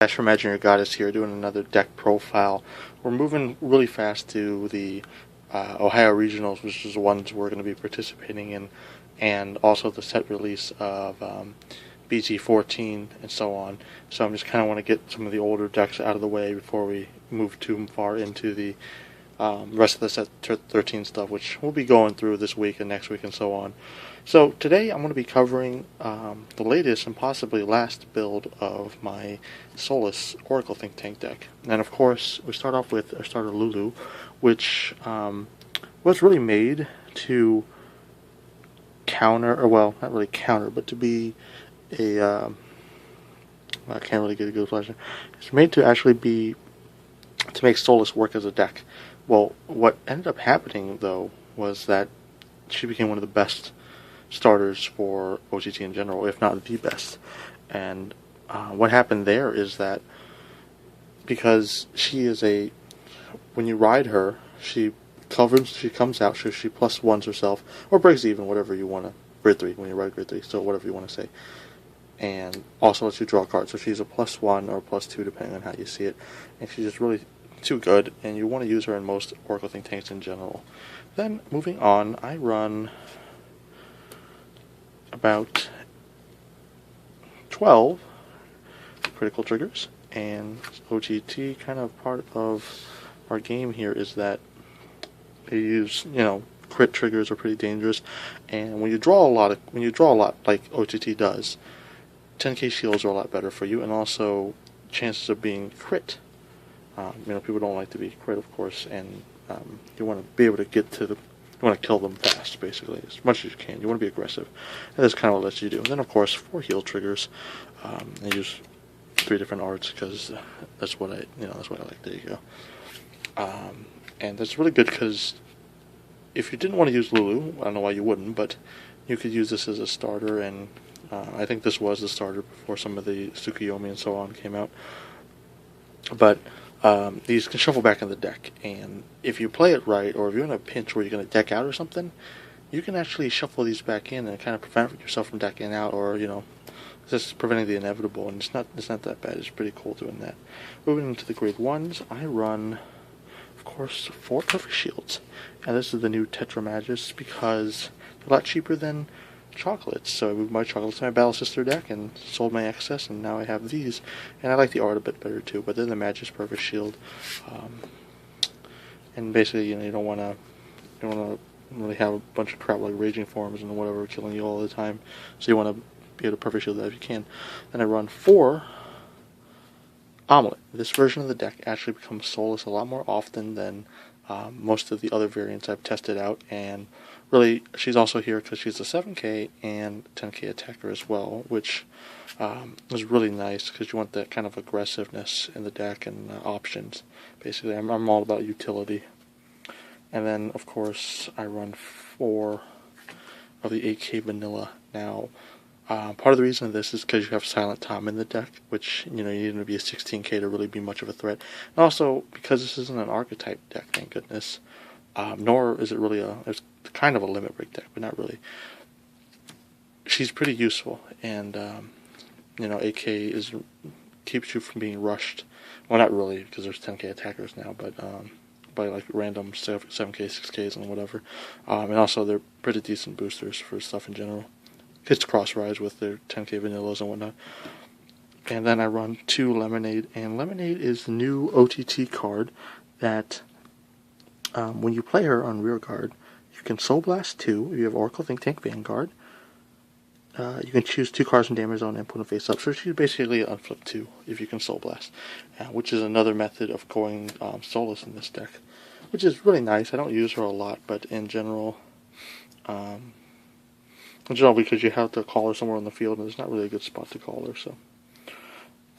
Ash from Imagineyourgoddess here, doing another deck profile. We're moving really fast to the Ohio Regionals, which is the ones we're going to be participating in, and also the set release of BT14 and so on. So I'm just kind of want to get some of the older decks out of the way before we move too far into the rest of the set 13 stuff, which we'll be going through this week and next week and so on. So today I'm going to be covering the latest and possibly last build of my Soulless Oracle Think Tank deck. And of course, we start off with our starter Lulu, which was really made to counter, or well, not really counter, but to be a, I can't really get a good flash. It's made to actually be, to make Soulless work as a deck. Well, what ended up happening, though, was that she became one of the best starters for OTT in general, if not the best. And what happened there is that because she is when you ride her, she comes out, she plus ones herself, or breaks even, whatever you want to, grid 3, when you ride grid 3, so whatever you want to say. And also lets you draw cards, so she's a +1 or +2 depending on how you see it. And she's just really too good, and you want to use her in most Oracle Think Tanks in general. Then, moving on, I run about 12 critical triggers, and OTT, kind of part of our game here is that they use, crit triggers are pretty dangerous, and when you draw a lot like OTT does, 10k shields are a lot better for you, and also chances of being crit. People don't like to be crit, of course, and you want to be able to you want to kill them fast, basically, as much as you can. You want to be aggressive, and that's kind of what it lets you do. And then, of course, 4 heal triggers. I use 3 different arts because that's what I like. There you go. And that's really good because if you didn't want to use Lulu, I don't know why you wouldn't, but you could use this as a starter, and I think this was the starter before some of the Tsukuyomi and so on came out. But these can shuffle back in the deck, and if you play it right, or if you're in a pinch where you're going to deck out or something, you can actually shuffle these back in and kind of prevent yourself from decking out, or just preventing the inevitable. And it's not that bad. It's pretty cool doing that. Moving into the grade 1s, I run, of course, 4 perfect shields, and this is the new Tetra Magis because they're a lot cheaper than chocolates. So I moved my chocolates to my Battle Sister deck and sold my excess, and now I have these, and I like the art a bit better too. But then the Magis Perfect Shield, and basically, you don't want to really have a bunch of crap like Raging Forms and whatever killing you all the time. So you want to be able to Perfect Shield that if you can. Then I run 4 Omelet. This version of the deck actually becomes Soulless a lot more often than most of the other variants I've tested out, and really, she's also here because she's a 7k and 10k attacker as well, which is really nice because you want that kind of aggressiveness in the deck and options. Basically, I'm all about utility. And then, of course, I run 4 of the 8k vanilla. Now, part of the reason of this is because you have Silent Tom in the deck, which, you need to be a 16k to really be much of a threat. And also, because this isn't an archetype deck, thank goodness, nor is it really it's kind of a limit break deck, but not really. She's pretty useful, and 8k keeps you from being rushed. Well, not really, because there's 10k attackers now, but by like random 7k, 6ks, and whatever. And also they're pretty decent boosters for stuff in general. It's cross-rise with their 10k vanillas and whatnot. And then I run 2 Lemonade, and Lemonade is the new OTT card that when you play her on rearguard, you can Soul Blast 2 if you have Oracle Think Tank Vanguard. You can choose 2 cards from damage zone and put them face up. So she's basically an unflip 2 if you can Soul Blast, which is another method of going Soulless in this deck, which is really nice. I don't use her a lot, but in general, because you have to call her somewhere on the field, and there's not really a good spot to call her. So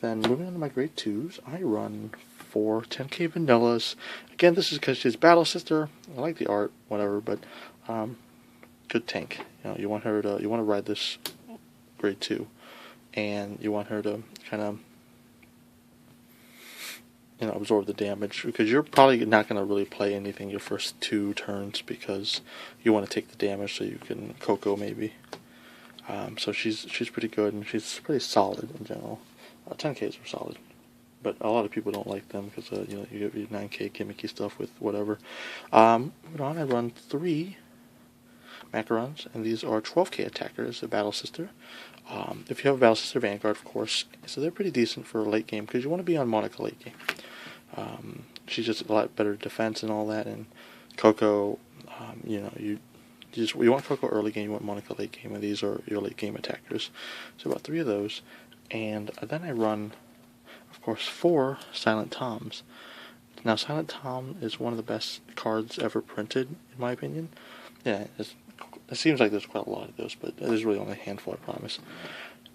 then moving on to my grade 2s, I run 4 10k vanillas. Again, this is because she's Battle Sister. I like the art, whatever, but good tank. You want to ride this grade 2, and you want her to kind of absorb the damage, because you're probably not going to really play anything your first 2 turns because you want to take the damage so you can Coco maybe. So she's pretty good, and she's pretty solid in general. 10Ks are solid. but a lot of people don't like them because you know, you get your 9K gimmicky stuff with whatever. Moving on, I run 3 macarons, and these are 12K attackers, a battle sister. If you have a battle sister, Vanguard, of course, so they're pretty decent for a late game because you want to be on Monaka late game. She's just a lot better defense and all that, and Coco, you know, you want Coco early game, you want Monaka late game, and these are your late game attackers. So about 3 of those, and then I run, of course, 4 Silent Toms. Now, Silent Tom is one of the best cards ever printed, in my opinion. Yeah, it seems like there's quite a lot of those, but there's really only a handful, I promise.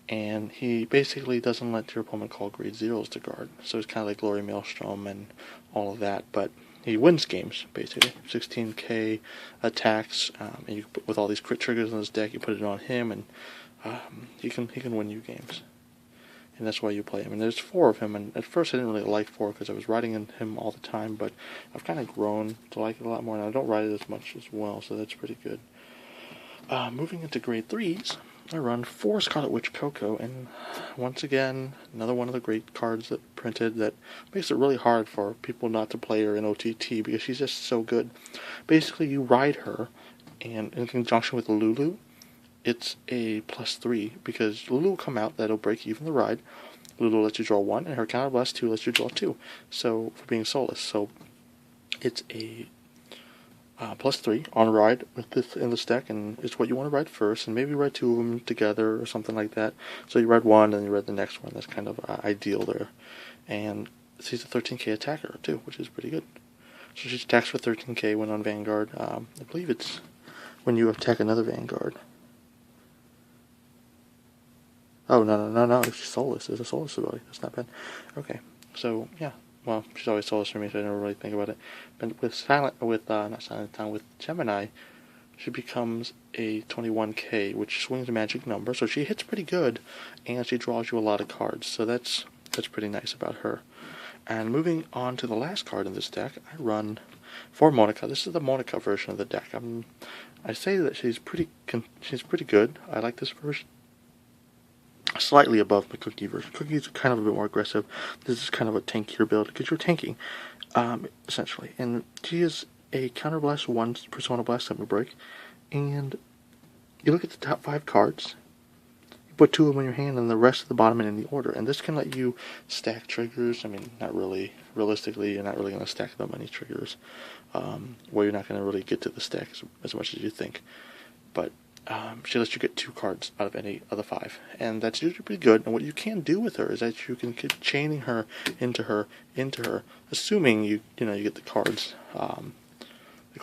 And he basically doesn't let your opponent call grade 0s to guard. So it's kind of like Glory Maelstrom and all of that, but he wins games, basically. 16K attacks, and you put, with all these crit triggers in his deck, you put it on him, and he can win you games. And that's why you play him. And there's 4 of him, and at first I didn't really like 4 because I was riding him all the time, but I've kind of grown to like it a lot more, and I don't ride it as much as well, so that's pretty good. Moving into grade 3s, I run 4 Scarlet Witch Coco, and once again, another one of the great cards that printed that makes it really hard for people not to play her in OTT because she's just so good. Basically, you ride her, and in conjunction with Lulu, it's a +3 because Lulu will come out, that'll break even the ride. Lulu lets you draw 1, and her counterblast 2 lets you draw 2. So for being soulless, so it's a +3 on ride with this in this deck, and it's what you want to ride first, and maybe ride 2 of them together or something like that. So you ride 1, and you ride the next one. That's kind of ideal there. And she's a 13K attacker too, which is pretty good. So she attacks for 13K when on Vanguard. I believe it's when you attack another Vanguard. Oh, no, it's soulless. It's a soulless ability. That's not bad. Okay, so, yeah. Well, she's always soulless for me, so I never really think about it. But with Gemini, she becomes a 21K, which swings a magic number, so she hits pretty good, and she draws you a lot of cards, so that's pretty nice about her. And moving on to the last card in this deck, I run 4 Monaka. This is the Monaka version of the deck. I say that she's pretty good. I like this version. Slightly above the Cookie version. Cookie's kind of a bit more aggressive. This is kind of a tankier build because you're tanking, essentially. And she is a Counterblast 1 Persona Blast Summer Break. And you look at the top 5 cards, you put 2 of them in your hand, and the rest of the bottom in the order. And this can let you stack triggers. I mean, not really. Realistically, you're not really going to stack that many triggers. Where you're not going to really get to the stack as much as you think. But she lets you get 2 cards out of any of the 5, and that's usually pretty good. And what you can do with her is that you can keep chaining her into her, assuming you get the cards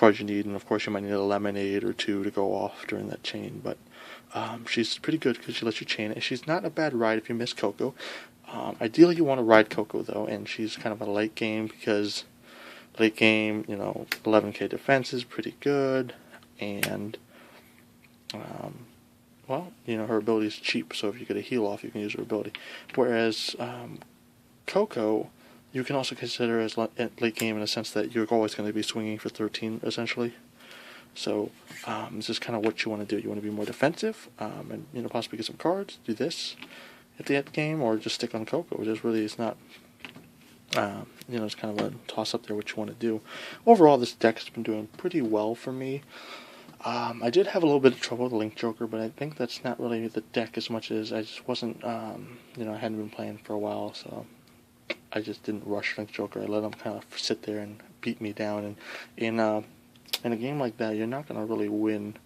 you need, and of course you might need a lemonade or 2 to go off during that chain. But she's pretty good because she lets you chain it. She's not a bad ride if you miss Coco. Ideally, you want to ride Coco though, and she's kind of a late game because late game, 11K defense is pretty good, and well, her ability is cheap, so if you get a heal off, you can use her ability. Whereas Coco, you can also consider as late game in the sense that you're always going to be swinging for 13, essentially. So this is kind of what you want to do. You want to be more defensive, and possibly get some cards, do this at the end game, or just stick on Coco. It's not, it's kind of a toss-up there what you want to do. Overall, this deck has been doing pretty well for me. I did have a little bit of trouble with Link Joker, but I think that's not really the deck as much as I just wasn't, I hadn't been playing for a while, so I just didn't rush Link Joker. I let him kind of sit there and beat me down, and in a game like that, you're not going to really win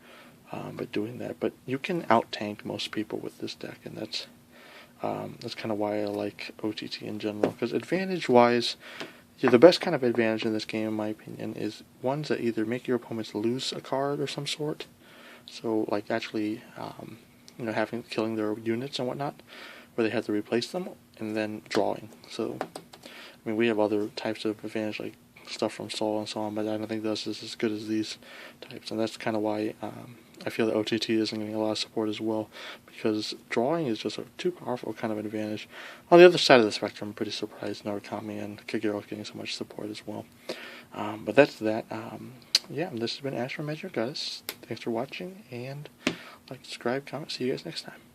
by doing that, but you can out-tank most people with this deck, and that's kind of why I like OTT in general, because advantage-wise, the best kind of advantage in this game, in my opinion, is ones that either make your opponents lose a card or some sort. So, like actually, killing their units and whatnot, where they have to replace them, and then drawing. So, we have other types of advantage, like stuff from Soul and so on, but I don't think this is as good as these types, and that's kind of why I feel that OTT isn't getting a lot of support as well, because drawing is just a too powerful kind of advantage. On the other side of the spectrum, I'm pretty surprised Narukami and Kagero is getting so much support as well. But that's that. This has been Ash from Imagineyourgoddess. Thanks for watching, and like, subscribe, comment. See you guys next time.